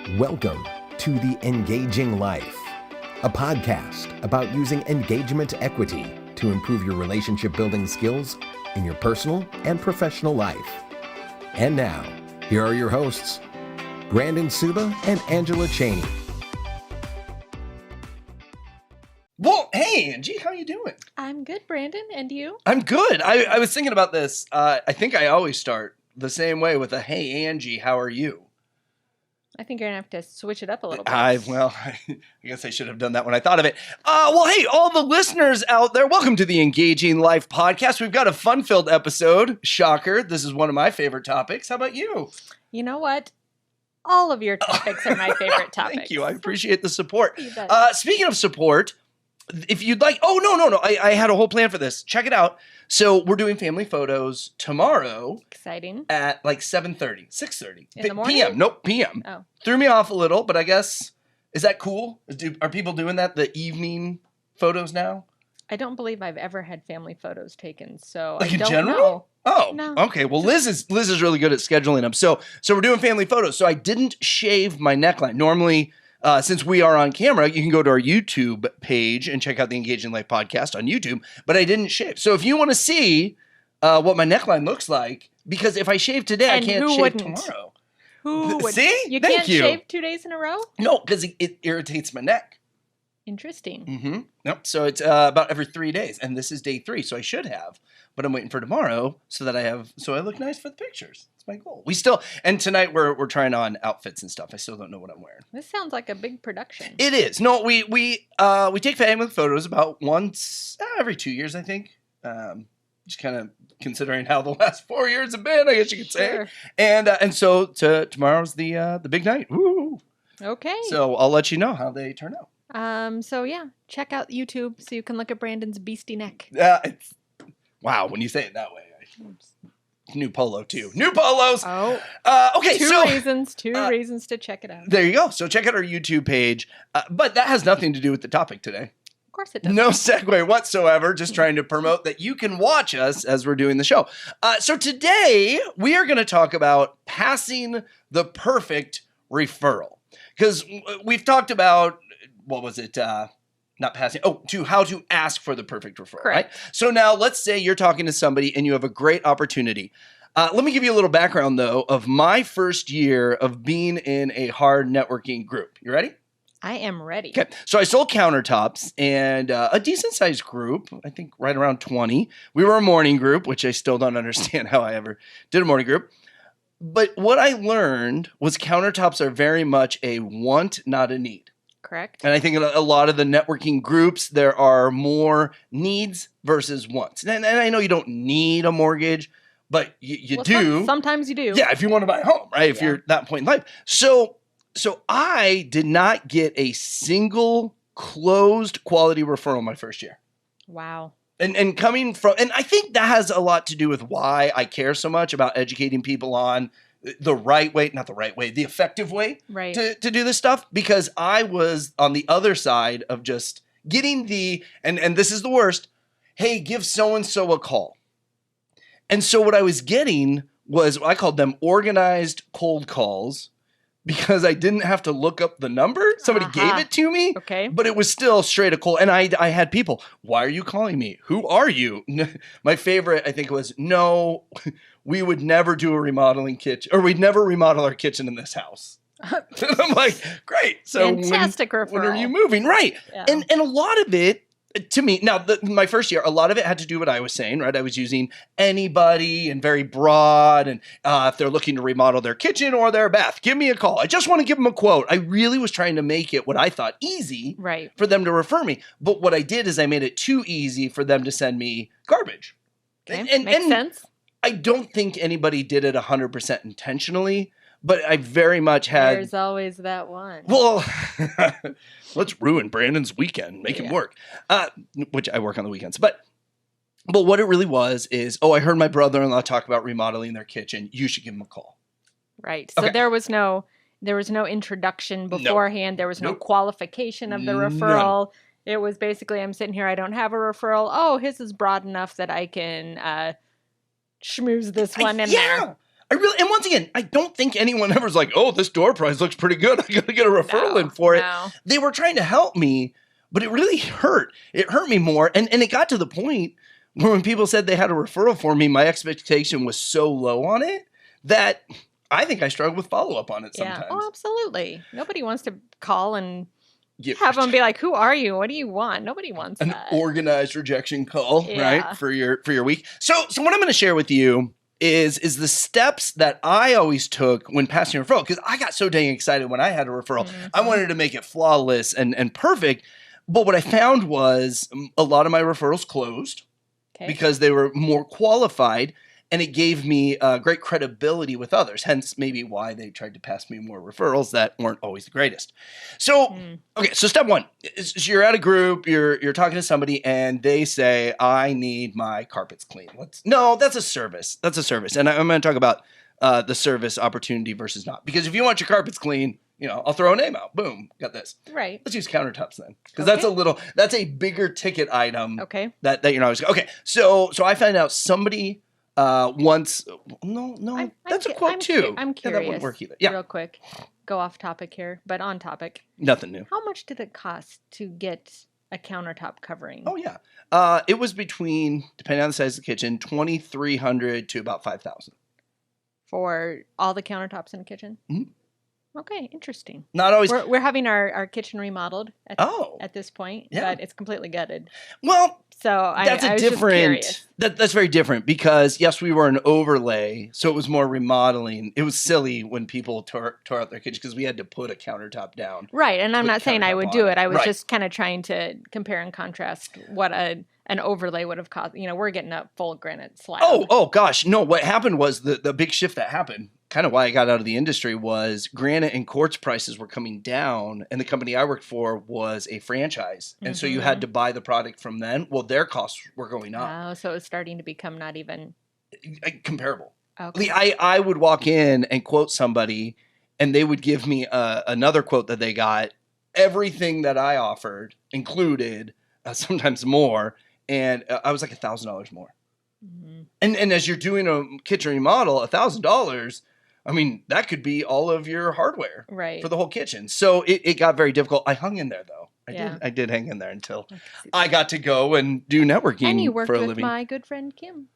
Welcome to The Engaging Life, a podcast about using engagement equity to improve your relationship building skills in your personal and professional life. And now, here are your hosts, Brandon Suba and Angela Cheney. Well, hey, Angie, how you doing? I'm good, Brandon. And you? I'm good. I was thinking about this. I think I always start the same way with a, hey, Angie, how are you? I think you're going to have to switch it up a little bit. I guess I should have done that when I thought of it. Well, hey, all the listeners out there, welcome to the Engaging Life podcast. We've got a fun-filled episode. Shocker. This is one of my favorite topics. How about you? You know what? All of your topics are my favorite topics. Thank you. I appreciate the support. You bet. Speaking of support, if you'd like, no. I had a whole plan for this. Check it out. So we're doing family photos tomorrow. Exciting. At like 7:30, 6:30. In the morning? PM. Nope, PM. Oh. Threw me off a little, but I guess, is that cool? Are people doing that, the evening photos now? I don't believe I've ever had family photos taken, so Like I in don't general? know. Oh, No. okay. Well, Liz is really good at scheduling them. So we're doing family photos. So I didn't shave my neckline. Normally, since we are on camera, you can go to our YouTube page and check out the Engaging Life podcast on YouTube, but I didn't shave. So if you want to see what my neckline looks like, because if I shave today, And I can't who shave wouldn't? tomorrow. Who would? See? You Thank can't you. shave 2 days in a row? No, because it irritates my neck. Interesting. Mm-hmm. Nope. So it's about every 3 days, and this is day 3, so I should have, but I'm waiting for tomorrow so that I look nice for the pictures. That's my goal. And tonight we're trying on outfits and stuff. I still don't know what I'm wearing. This sounds like a big production. It is. No, we take family photos about once every 2 years, I think. Just kind of considering how the last 4 years have been, I guess you could say. Sure. And so tomorrow's the big night. Woo! Okay. So I'll let you know how they turn out. So yeah, check out YouTube so you can look at Brandon's beastie neck. Wow, when you say it that way. New polo, too. New polos! Oh. Okay, Two reasons to check it out. There you go. So check out our YouTube page. But that has nothing to do with the topic today. Of course it does. No segue whatsoever. Just trying to promote that you can watch us as we're doing the show. So today, we are going to talk about passing the perfect referral. Because we've talked about, what was it? Not passing. How to ask for the perfect referral. Correct. Right? So now let's say you're talking to somebody and you have a great opportunity. Let me give you a little background, though, of my first year of being in a hard networking group. You ready? I am ready. Okay. So I sold countertops and a decent sized group, I think right around 20. We were a morning group, which I still don't understand how I ever did a morning group. But what I learned was countertops are very much a want, not a need. Correct. And I think in a lot of the networking groups, there are more needs versus wants. And I know you don't need a mortgage, but you do. Sometimes you do. Yeah, if you want to buy a home, right? If you're at that point in life. So I did not get a single closed quality referral my first year. Wow. And coming from, and I think that has a lot to do with why I care so much about educating people on the right way, not the right way, the effective way Right. to do this stuff, because I was on the other side of just getting and this is the worst, hey, give so-and-so a call. And so what I was getting was, I called them organized cold calls, because I didn't have to look up the number. Somebody gave it to me. Okay. But it was still straight a cold. And I had people, why are you calling me? Who are you? My favorite, I think, was, no, we would never do a remodeling kitchen, or we'd never remodel our kitchen in this house. And I'm like, great. So Fantastic when referral. are you moving? Right. Yeah. And a lot of it, to me, now my first year, a lot of it had to do what I was saying, right? I was using anybody and very broad, and if they're looking to remodel their kitchen or their bath, give me a call. I just want to give them a quote. I really was trying to make it what I thought easy Right. for them to refer me. But what I did is I made it too easy for them to send me garbage. Okay. And Makes sense. I don't think anybody did it 100% intentionally, but I very much had... There's always that one. Well, let's ruin Brandon's weekend, make him work, which I work on the weekends. But what it really was is, I heard my brother-in-law talk about remodeling their kitchen. You should give him a call. Right. So Okay. there was no introduction beforehand. There was no Nope. qualification of the referral. It was basically, I'm sitting here, I don't have a referral. Oh, his is broad enough that I can schmooze this one in there. And once again, I don't think anyone ever's like, oh, this door prize looks pretty good. I got to get a referral in for it. They were trying to help me, but it really hurt. It hurt me more. And it got to the point where when people said they had a referral for me, my expectation was so low on it that I think I struggled with follow-up on it sometimes. Oh, absolutely. Nobody wants to call and have them be like, who are you? What do you want? Nobody wants an that. Organized rejection call, right? For your week. So what I'm going to share with you is the steps that I always took when passing a referral, because I got so dang excited when I had a referral. Mm-hmm. I wanted to make it flawless and perfect. But what I found was a lot of my referrals closed because they were more qualified, and it gave me great credibility with others, hence maybe why they tried to pass me more referrals that weren't always the greatest. So, okay, so step one is you're at a group, you're talking to somebody, and they say, I need my carpets clean. No, that's a service. That's a service. And I'm going to talk about the service opportunity versus not. Because if you want your carpets clean, I'll throw a name out. Boom, got this. Right. Let's use countertops then. Because that's a bigger ticket item. Okay. That you're not always, okay. So I find out somebody once, that's a quote too. I'm curious. Yeah, that wouldn't work either. Yeah. Real quick, go off topic here, but on topic. Nothing new. How much did it cost to get a countertop covering? Oh yeah. It was between, depending on the size of the kitchen, $2,300 to about $5,000. For all the countertops in the kitchen? Mm-hmm. Okay, interesting. Not always. We're having our kitchen remodeled at this point, but it's completely gutted. Well, so that's I was different. Just curious. That's very different because yes, we were an overlay, so it was more remodeling. It was silly when people tore out their kitchen because we had to put a countertop down. Right, and I'm not saying I would do it. I was just kind of trying to compare and contrast what an overlay would have cost. We're getting a full granite slab. Oh gosh, no. What happened was the big shift that happened. Kind of why I got out of the industry was granite and quartz prices were coming down, and the company I worked for was a franchise, and so you had to buy the product from them. Well, their costs were going up. Oh, so it was starting to become not even comparable. Okay. I would walk in and quote somebody, and they would give me another quote that they got. Everything that I offered included, sometimes more, and I was like $1,000 more. Mm-hmm. And as you're doing a kitchen remodel, $1,000. I mean, that could be all of your hardware for the whole kitchen. So it got very difficult. I hung in there, though. I did hang in there until I got to go and do networking and you worked for a with living. My good friend, Kim.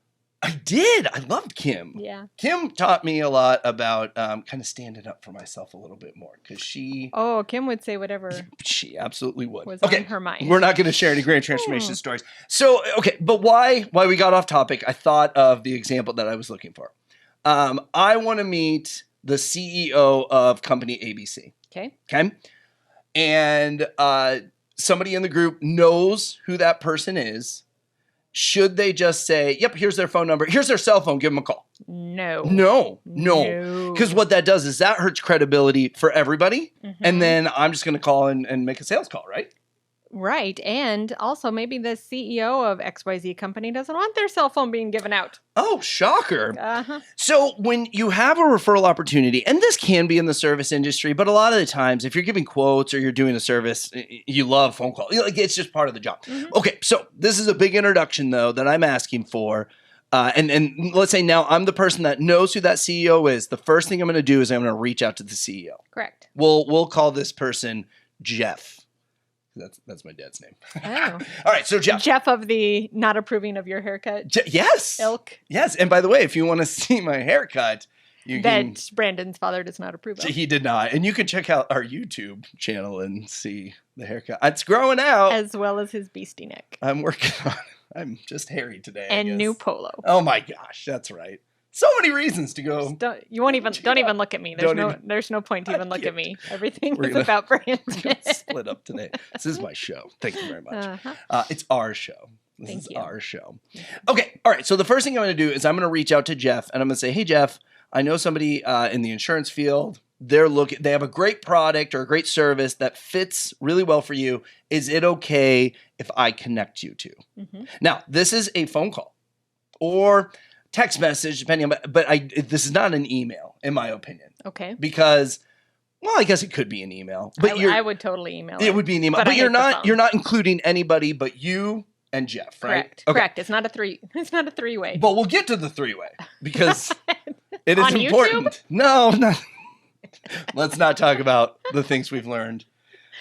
I did. I loved Kim. Yeah. Kim taught me a lot about kind of standing up for myself a little bit more because she... Oh, Kim would say whatever she absolutely would. Was on her mind. We're not going to share any grand transformation stories. So, okay, but why we got off topic, I thought of the example that I was looking for. I want to meet the CEO of company ABC. Okay. And somebody in the group knows who that person is. Should they just say, yep, here's their phone number, here's their cell phone, give them a call? No. Because what that does is that hurts credibility for everybody. Mm-hmm. And then I'm just going to call and make a sales call, right? Right. And also maybe the CEO of XYZ company doesn't want their cell phone being given out. Oh, shocker. So when you have a referral opportunity, and this can be in the service industry, but a lot of the times if you're giving quotes or you're doing a service, you love phone calls. It's just part of the job. Mm-hmm. Okay, so this is a big introduction, though, that I'm asking for. And let's say now I'm the person that knows who that CEO is. The first thing I'm going to do is I'm going to reach out to the CEO. Correct. We'll call this person Jeff. That's my dad's name. Oh. All right, so Jeff. Jeff of the not approving of your haircut. Yes. Ilk. Yes, and by the way, if you want to see my haircut, that Brandon's father does not approve of. He did not. And you can check out our YouTube channel and see the haircut. It's growing out. As well as his beastie neck. I'm working on it. I'm just hairy today. And new polo. Oh my gosh, that's right. So many reasons to go. Don't even look at me. There's no point to even look at me. Everything is about Brandon. Split up today. This is my show. Thank you very much. It's our show. This is our show. Okay. All right. So the first thing I'm going to do is I'm going to reach out to Jeff and I'm going to say, hey, Jeff, I know somebody in the insurance field. They have a great product or a great service that fits really well for you. Is it okay if I connect you to? Mm-hmm. Now, this is a phone call or text message, depending on, but this is not an email, in my opinion. Okay. Because, well, I guess it could be an email. But I would totally email it. It would be an email. But you're not including anybody but you and Jeff, right? Correct. Okay. Correct. It's not a three-way. But we'll get to the three-way because It is On important. YouTube? No, not. Let's not talk about the things we've learned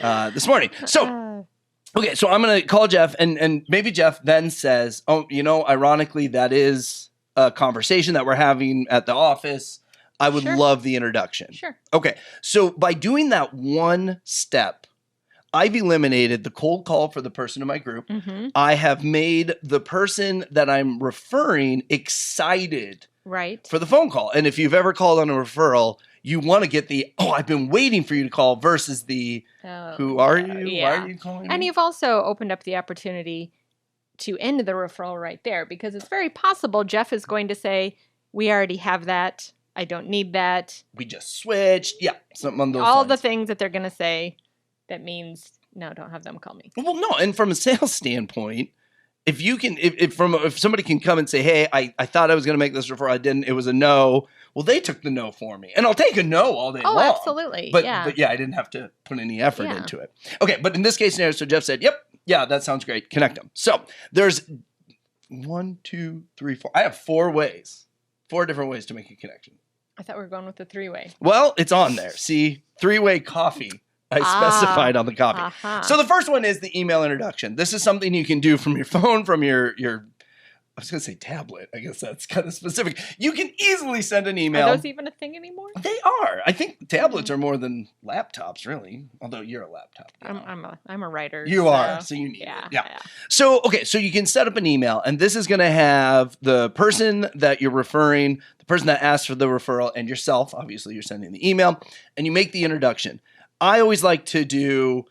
this morning. So, okay, so I'm going to call Jeff, and maybe Jeff then says, oh, ironically, that is a conversation that we're having at the office. I would love the introduction. Sure. Okay, so by doing that one step, I've eliminated the cold call for the person in my group. Mm-hmm. I have made the person that I'm referring excited for the phone call. And if you've ever called on a referral, you want to get the, I've been waiting for you to call versus the, who are you? Yeah. Why are you calling And me? you've also opened up the opportunity to end the referral right there, because it's very possible Jeff is going to say, we already have that. I don't need that. We just switched. Yeah, something on those All lines. the things that they're going to say that means, no, don't have them call me. Well, no, and from a sales standpoint, if you can, if somebody can come and say, hey, I thought I was going to make this referral, I didn't, it was a no. Well, they took the no for me, and I'll take a no all day long. Oh, absolutely. But yeah, I didn't have to put any effort into it. Okay, but in this case scenario, so Jeff said, yep, yeah, that sounds great. Connect them. So there's 1, 2, 3, 4. I have 4 different ways to make a connection. I thought we were going with the 3-way. Well, it's on there. See, 3-way coffee. I specified on the copy. Uh-huh. So the first one is the email introduction. This is something you can do from your phone, from your I was going to say tablet. I guess that's kind of specific. You can easily send an email. Are those even a thing anymore? They are. I think tablets are more than laptops, really. Although you're a laptop guy. I'm a writer. You are, so you need it. Yeah. So, okay, so you can set up an email, and this is going to have the person that you're referring, the person that asked for the referral, and yourself. Obviously, you're sending the email, and you make the introduction. I always like to do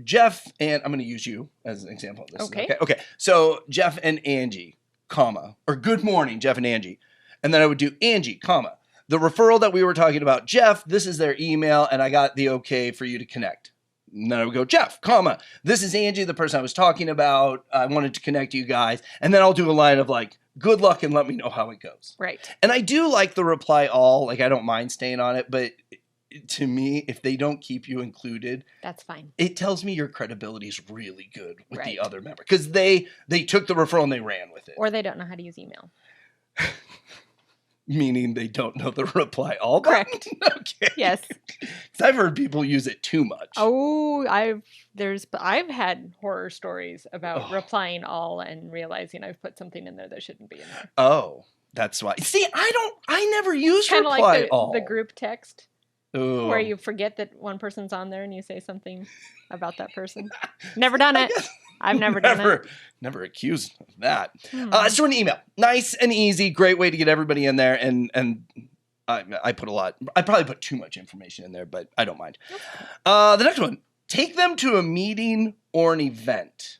Jeff, and I'm going to use you as an example of this. Okay. Okay. So Jeff and Angie, comma, or good morning, Jeff and Angie. And then I would do Angie, comma. The referral that we were talking about, Jeff, this is their email, and I got the okay for you to connect. And then I would go, Jeff, comma, this is Angie, the person I was talking about. I wanted to connect you guys. And then I'll do a line of like, good luck and let me know how it goes. Right. And I do like the reply all. Like, I don't mind staying on it, but to me, if they don't keep you included, that's fine. It tells me your credibility is really good with the other member, because they took the referral and they ran with it. Or they don't know how to use email. Meaning they don't know the reply all button? Correct. Okay. Yes. Because I've heard people use it too much. Oh, I've had horror stories about replying all and realizing I've put something in there that shouldn't be in there. Oh, that's why. See, I never use Kind reply of like all. the group text. Ooh. Where you forget that one person's on there and you say something about that person. Never done it. I've never done it. Never accused of that. So an email. Nice and easy. Great way to get everybody in there. And I put a lot. I probably put too much information in there, but I don't mind. The next one. Take them to a meeting or an event.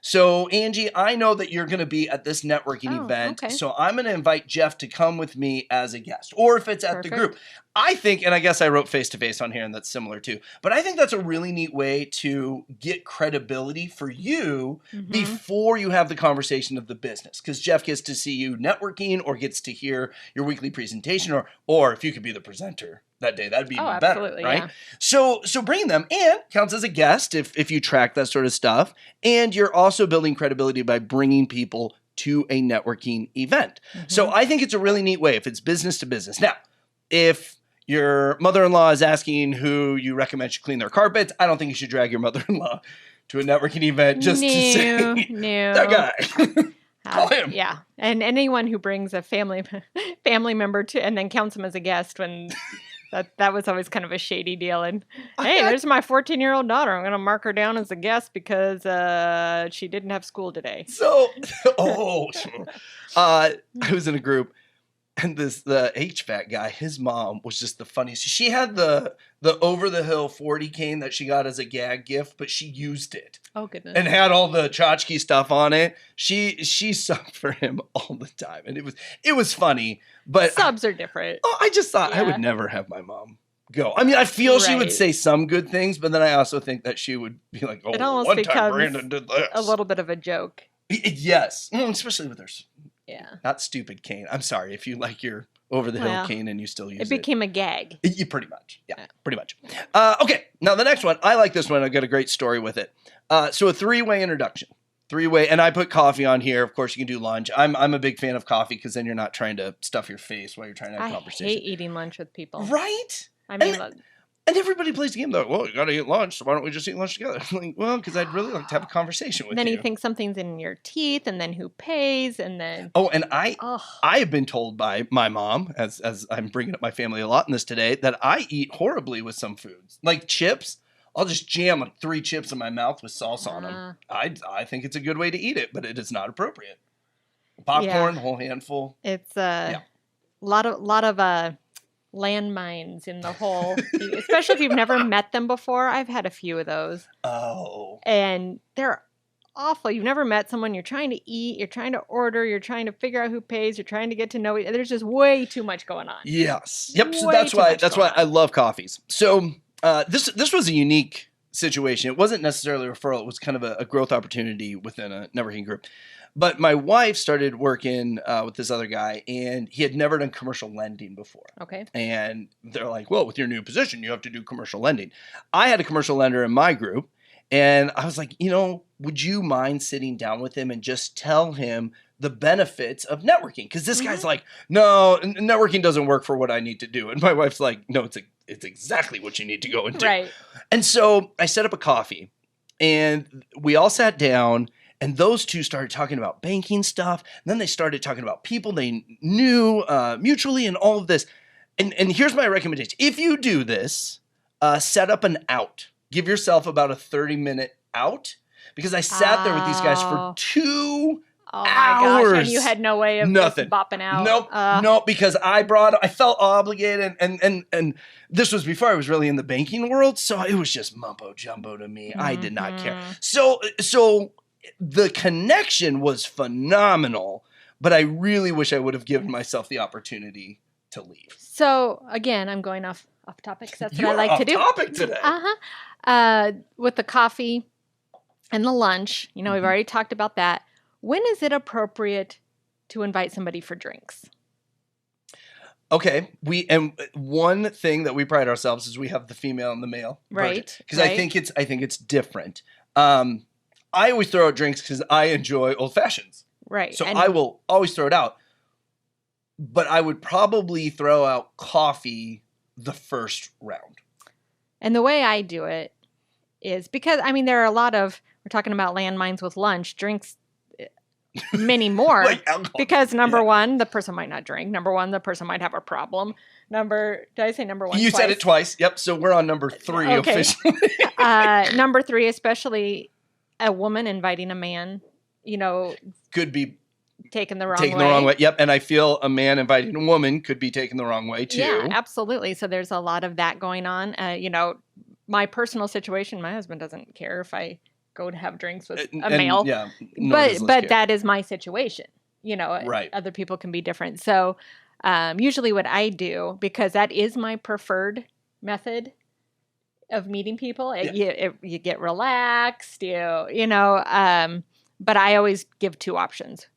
So, Angie, I know that you're going to be at this networking event. Okay. So I'm going to invite Jeff to come with me as a guest. Or if it's at the group. I think, and I guess I wrote face-to-face on here, and that's similar too. But I think that's a really neat way to get credibility for you before you have the conversation of the business. Because Jeff gets to see you networking or gets to hear your weekly presentation. Or if you could be the presenter that day, that'd be even better, right? Yeah. So bringing them and counts as a guest if you track that sort of stuff. And you're also building credibility by bringing people to a networking event. So I think it's a really neat way if it's business to business. Now, if your mother-in-law is asking who you recommend should clean their carpets, I don't think you should drag your mother-in-law to a networking event just to say, that guy. Call him. Yeah. And anyone who brings a family member to and then counts them as a guest when that was always kind of a shady deal. And hey, there's my 14-year-old daughter. I'm going to mark her down as a guest because she didn't have school today. So, I was in a group. And the HVAC guy, his mom was just the funniest. She had the over the hill 40 cane that she got as a gag gift, but she used it. Oh goodness! And had all the tchotchke stuff on it. She subbed for him all the time, and it was funny. But subs are different. I just thought I would never have my mom go. I mean, I feel she would say some good things, but then I also think that she would be like, "Oh, it almost one becomes time Brandon did this." A little bit of a joke. Yes, especially with her. Yeah. Not stupid cane. I'm sorry if you like your over-the-hill cane and you still use it. It became a gag. Pretty much. Yeah, pretty much. Okay, now the next one. I like this one. I've got a great story with it. So a 3-way introduction. 3-way, and I put coffee on here. Of course, you can do lunch. I'm a big fan of coffee because then you're not trying to stuff your face while you're trying to have a conversation. I hate eating lunch with people. Right? I mean, and everybody plays the game though. Well, you got to eat lunch, so why don't we just eat lunch together? Like, well, because I'd really like to have a conversation with you. Then you think something's in your teeth, and then who pays, and then and I have been told by my mom, as I'm bringing up my family a lot in this today, that I eat horribly with some foods, like chips. I'll just jam like 3 chips in my mouth with salsa on them. I think it's a good way to eat it, but it is not appropriate. Popcorn, whole handful. It's a lot of landmines in the whole, especially if you've never met them before. I've had a few of those. Oh. And they're awful. You've never met someone, you're trying to eat, you're trying to order, you're trying to figure out who pays, you're trying to get to know it. There's just way too much going on. Yes. Yep. So that's why I love coffees. So this was a unique situation. It wasn't necessarily a referral. It was kind of a growth opportunity within a networking group. But my wife started working with this other guy, and he had never done commercial lending before. Okay. And they're like, well, with your new position, you have to do commercial lending. I had a commercial lender in my group, and I was like, would you mind sitting down with him and just tell him the benefits of networking? Because this guy's like, no, networking doesn't work for what I need to do. And my wife's like, no, it's exactly what you need to go and do. Right. And so I set up a coffee, and we all sat down. And those two started talking about banking stuff. And then they started talking about people they knew mutually and all of this. And here's my recommendation. If you do this, set up an out. Give yourself about a 30-minute out. Because I sat there with these guys for 2 Oh my hours. gosh, and you had no way of just bopping out. Nope, because I felt obligated, and this was before I was really in the banking world, so it was just mumbo jumbo to me. I did not care. So the connection was phenomenal, but I really wish I would have given myself the opportunity to leave. So again, I'm going off topic because that's what I like to do. You're off topic today. With the coffee and the lunch, we've already talked about that. When is it appropriate to invite somebody for drinks? Okay, one thing that we pride ourselves is we have the female and the male, right? Because I think it's different. I always throw out drinks because I enjoy old fashions, right? So I will always throw it out. But I would probably throw out coffee the first round. And the way I do it is because there are a lot of, we're talking about landmines with lunch, drinks. Many more. Like alcohol. Because number one, the person might not drink. Number one, the person might have a problem. Did I say number one? You said it twice. Yep. So we're on number 3 officially. Number 3, especially a woman inviting a man, could be taken the wrong way. Yep. And I feel a man inviting a woman could be taken the wrong way too. Yeah, absolutely. So there's a lot of that going on. My personal situation, my husband doesn't care if I go to have drinks with a male. Yeah, but that is my situation. Right. Other people can be different. So usually what I do, because that is my preferred method of meeting people, you get relaxed, but I always give 2 options.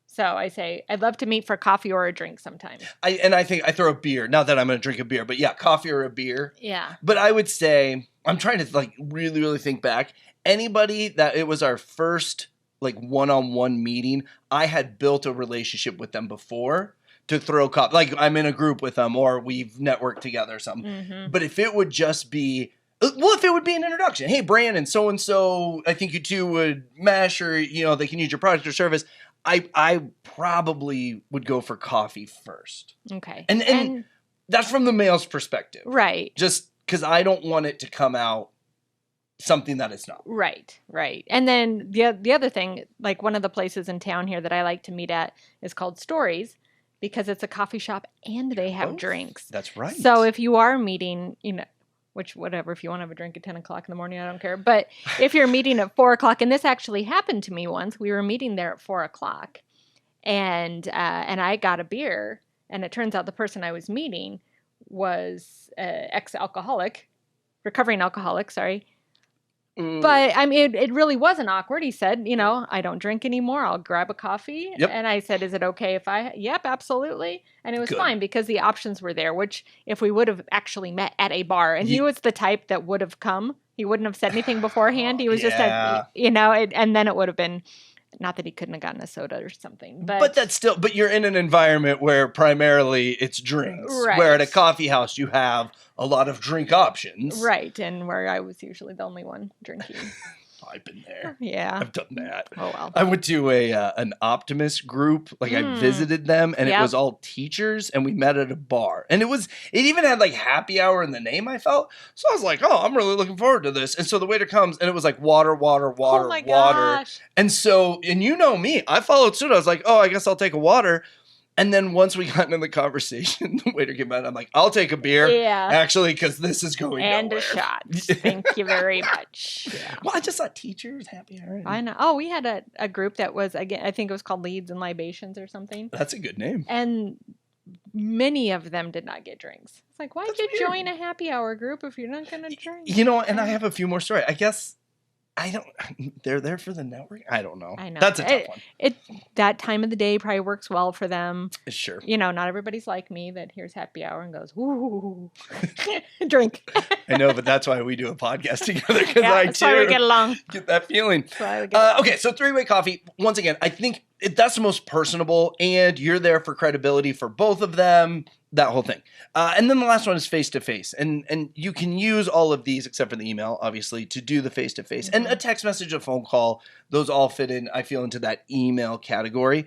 So I say, I'd love to meet for coffee or a drink sometime. I think I throw a beer. Not that I'm going to drink a beer, but yeah, coffee or a beer. Yeah. But I would say, I'm trying to really, really think back. Anybody that it was our first one-on-one meeting, I had built a relationship with them before to throw coffee. I'm in a group with them or we've networked together or something. Mm-hmm. But if it would just be, if it would be an introduction. Hey, Brandon, so-and-so, I think you two would mesh or, they can use your product or service. I probably would go for coffee first. Okay. And that's from the male's perspective. Right. Just because I don't want it to come out something that it's not. Right. And then the other thing, one of the places in town here that I like to meet at is called Stories because it's a coffee shop and they have drinks. That's right. So if you are meeting, if you want to have a drink at 10 o'clock in the morning, I don't care. But if you're meeting at 4 o'clock, and this actually happened to me once, we were meeting there at 4 o'clock and I got a beer and it turns out the person I was meeting was ex-alcoholic, recovering alcoholic, sorry. But it really wasn't awkward. He said, I don't drink anymore. I'll grab a coffee. Yep. And I said, is it okay if yep, absolutely. And it was fine because the options were there, which if we would have actually met at a bar and he was the type that would have come, he wouldn't have said anything beforehand. He was just, and then it would have been Not that he couldn't have gotten a soda or something, But that's still, but you're in an environment where primarily it's drinks. Where at a coffee house you have a lot of drink options. Right, and where I was usually the only one drinking. I've been there. Yeah. I've done that. Oh, well. I went to an Optimist group. Like I visited them and it was all teachers and we met at a bar. And it even had like happy hour in the name, I felt. So I was like, oh, I'm really looking forward to this. And so the waiter comes and it was like water, water, water, Oh my water. gosh. And so, and you know me, I followed suit. I was like, oh, I guess I'll take a water. And then once we got into the conversation, the waiter came out. I'm like, I'll take a beer. Yeah. Actually, because this is going And nowhere. a shot. Thank you very much. Yeah. Well, I just thought teachers, happy hour. I know. Oh, we had a group that was, again, I think it was called Leads and Libations or something. That's a good name. And many of them did not get drinks. It's like, why'd you join a happy hour group if you're not going to drink? You know, and I have a few more stories. I guess they're there for the network. I don't know. I know. That's a tough one. That time of the day probably works well for them. Sure. You know, not everybody's like me that hears happy hour and goes, ooh, drink. I know, but that's why we do a podcast together because that's why we get along. Get that feeling. That's why we get along. Okay, so three-way coffee. Once again, I think that's the most personable, and you're there for credibility for both of them. That whole thing. And then the last one is face-to-face. And you can use all of these, except for the email, obviously, to do the face-to-face. And a text message, a phone call, those all fit in, I feel, into that email category.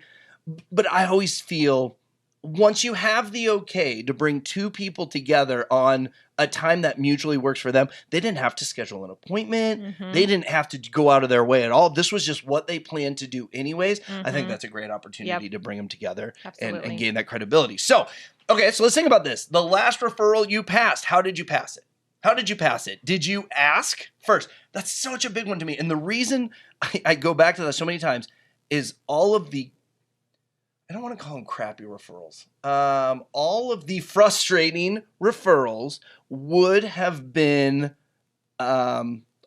But I always feel once you have the okay to bring two people together on a time that mutually works for them, they didn't have to schedule an appointment. They didn't have to go out of their way at all. This was just what they planned to do anyways. I think that's a great opportunity to bring them together and gain that credibility. So, okay, so let's think about this. The last referral you passed, how did you pass it? How did you pass it? Did you ask first? That's such a big one to me. And the reason I go back to that so many times is all of the, I don't want to call them crappy referrals. All of the frustrating referrals would have been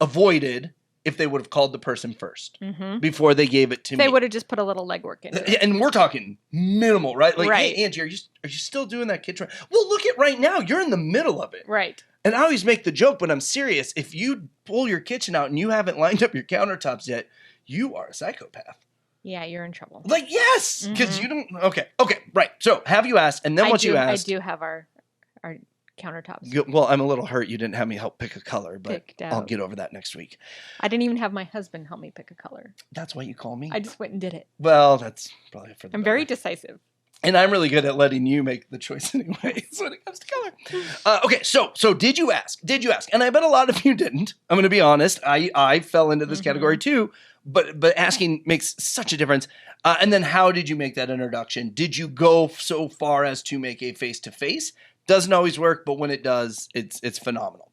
avoided if they would have called the person first before they gave it to me. They would have just put a little legwork into it. And we're talking minimal, right? Like, right. Hey, Angie, are you still doing that kitchen? Well, look at right now. You're in the middle of it. Right. And I always make the joke, but I'm serious. If you pull your kitchen out and you haven't lined up your countertops yet, you are a psychopath. Yeah, you're in trouble. Like, yes, because you don't. Okay, right. So have you asked? And then once you asked. I do have our countertops. Well, I'm a little hurt you didn't have me help pick a color, but I'll get over that next week. I didn't even have my husband help me pick a color. That's why you call me? I just went and did it. Well, that's probably for the I'm very decisive. And I'm really good at letting you make the choice anyways when it comes to color. Okay, so did you ask? Did you ask? And I bet a lot of you didn't. I'm going to be honest. I fell into this category too, but asking makes such a difference. And then how did you make that introduction? Did you go so far as to make a face-to-face? Doesn't always work, but when it does, it's phenomenal.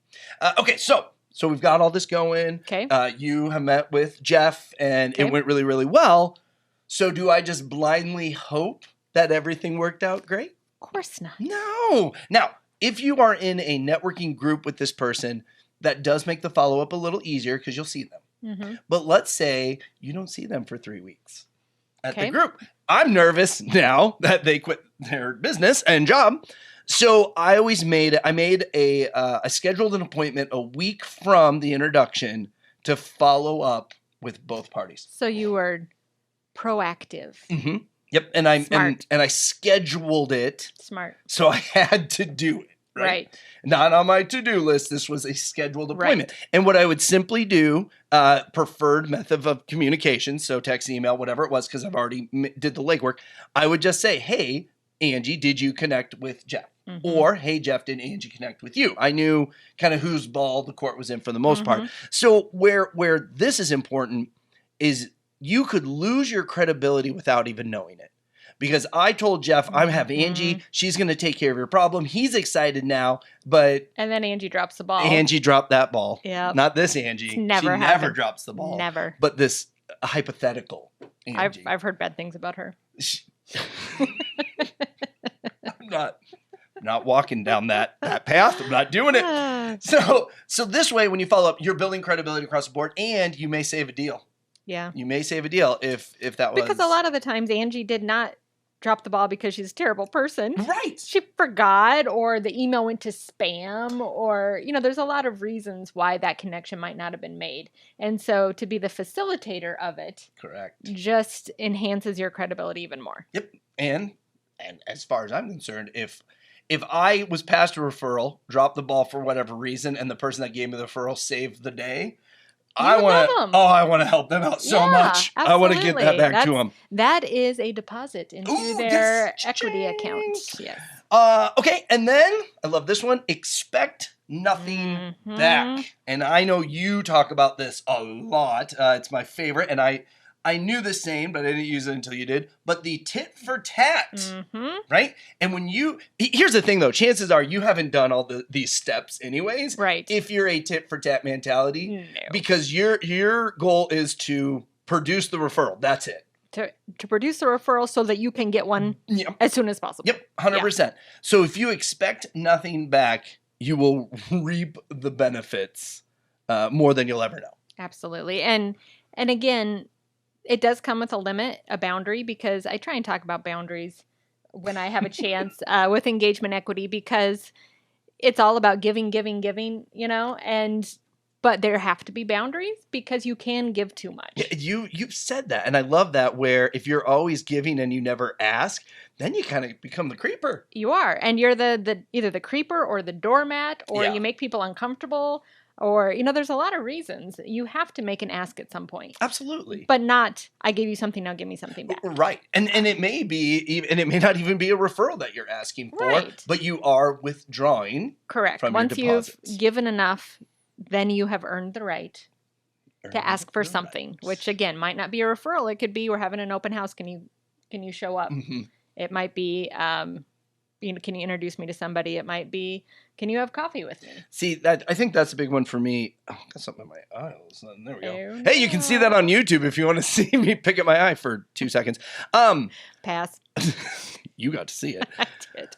Okay, so we've got all this going. Okay. You have met with Jeff, and it went really, really well. So do I just blindly hope that everything worked out great? Of course not. No. Now, if you are in a networking group with this person, that does make the follow-up a little easier because you'll see them. But let's say you don't see them for 3 weeks at the group. I'm nervous now that they quit their business and job. So I made a scheduled an appointment a week from the introduction to follow up with both parties. So you were proactive. Yep, and I scheduled it. Smart. So I had to do it. Right. Not on my to-do list. This was a scheduled appointment. Right. And what I would simply do, preferred method of communication, so text, email, whatever it was, because I've already did the legwork, I would just say, hey, Angie, did you connect with Jeff? Or, hey, Jeff, did Angie connect with you? I knew kind of whose ball the court was in for the most part. So where this is important is you could lose your credibility without even knowing it. Because I told Jeff, I have Angie. She's going to take care of your problem. He's excited now, but... And then Angie drops the ball. Angie dropped that ball. Yeah. Not this Angie. She never drops the ball. Never. But this hypothetical Angie. I've heard bad things about her. I'm not walking down that path. I'm not doing it. So this way, when you follow up, you're building credibility across the board, and you may save a deal. Yeah. You may save a deal if that was... Because a lot of the times Angie did not dropped the ball because she's a terrible person. Right. She forgot, or the email went to spam, or, there's a lot of reasons why that connection might not have been made. And so to be the facilitator of it Correct. just enhances your credibility even more. Yep. And as far as I'm concerned, if I was passed a referral, dropped the ball for whatever reason, and the person that gave me the referral saved the day, I want to help them out so much. Absolutely. I want to get that back to them. That is a deposit into their equity account. Yes. Okay, and then I love this one. Expect nothing back. And I know you talk about this a lot. It's my favorite, and I knew this saying, but I didn't use it until you did. But the tit for tat, right? And when here's the thing though, chances are you haven't done all these steps anyways. Right. If you're a tit for tat mentality, No. because your goal is to produce the referral. That's it. To produce a referral so that you can get one as soon as possible. Yep, 100%. Yeah. So if you expect nothing back, you will reap the benefits more than you'll ever know. Absolutely. And again, it does come with a limit, a boundary, because I try and talk about boundaries when I have a chance with engagement equity, because it's all about giving, but there have to be boundaries because you can give too much. Yeah, you've said that, and I love that, where if you're always giving and you never ask, then you kind of become the creeper. You are, and you're the either the creeper or the doormat, or you make people uncomfortable, or there's a lot of reasons. You have to make an ask at some point. Absolutely. But not, I gave you something, now give me something back. Right. And it may be, and it may not even be a referral that you're asking for, but you are withdrawing. Correct. From Once your deposits. You've given enough, then you have earned the right to ask for something, which again might not be a referral. It could be, we're having an open house. Can you show up? It might be, can you introduce me to somebody? It might be, can you have coffee with me? See, I think that's a big one for me. Oh, I got something in my eye all of a sudden. There we go. Oh, hey, you can see that on YouTube if you want to see me pick at my eye for 2 seconds. Pass. You got to see it. I did.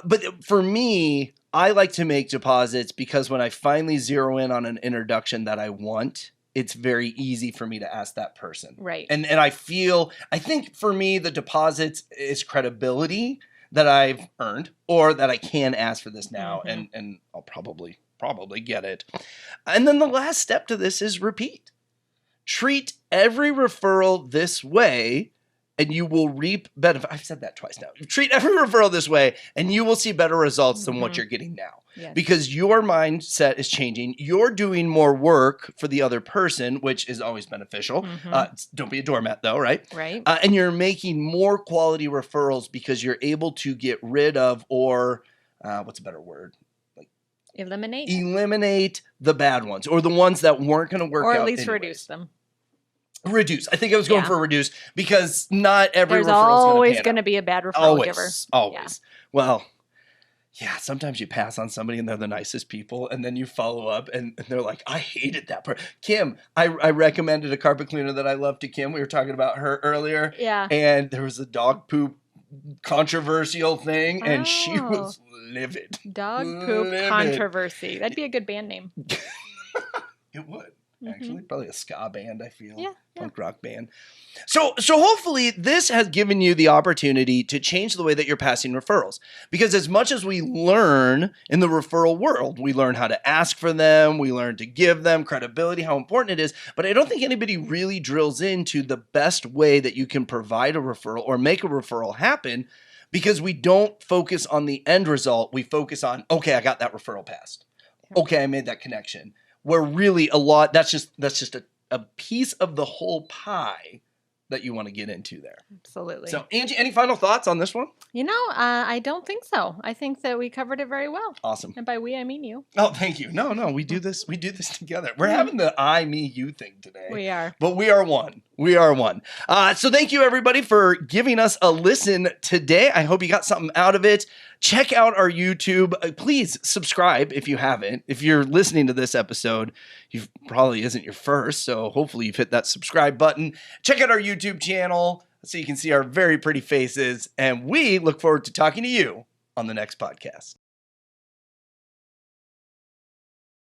But for me, I like to make deposits because when I finally zero in on an introduction that I want, it's very easy for me to ask that person. Right. And I think for me, the deposits is credibility that I've earned, or that I can ask for this now, and I'll probably get it. And then the last step to this is repeat. Treat every referral this way, and you will reap benefit. I've said that twice now. Treat every referral this way, and you will see better results than what you're getting now. Yes. Because your mindset is changing. You're doing more work for the other person, which is always beneficial. Don't be a doormat, though, right? Right. And you're making more quality referrals because you're able to get rid of, or what's a better word? Eliminate the bad ones, or the ones that weren't going to work out. Or at least anyways. reduce them. Reduce. I think I was going for reduce, because not every referral is going to pan out. There's always going to be a bad referral giver. Always. Yeah. Well, yeah, sometimes you pass on somebody and they're the nicest people, and then you follow up and they're like, I hated that person. Kim, I recommended a carpet cleaner that I love to Kim. We were talking about her earlier. Yeah. And there was a dog poop controversial thing, and she was livid. Dog poop controversy. That'd be a good band name. It would. Actually, probably a ska band, I feel. Yeah. Punk rock band. So hopefully this has given you the opportunity to change the way that you're passing referrals. Because as much as we learn in the referral world, we learn how to ask for them, we learn to give them credibility, how important it is, but I don't think anybody really drills into the best way that you can provide a referral or make a referral happen, because we don't focus on the end result. We focus on, okay, I got that referral passed. Okay, I made that connection. Where really that's just a piece of the whole pie that you want to get into there. Absolutely. So, Angie, any final thoughts on this one? I don't think so. I think that we covered it very well. Awesome. And by we, I mean you. Oh, thank you. No, we do this together. We're having the I, me, you thing today. We are. But we are one. We are one. So thank you, everybody, for giving us a listen today. I hope you got something out of it. Check out our YouTube. Please subscribe if you haven't. If you're listening to this episode, you probably isn't your first, so hopefully you've hit that subscribe button. Check out our YouTube channel so you can see our very pretty faces, and we look forward to talking to you on the next podcast.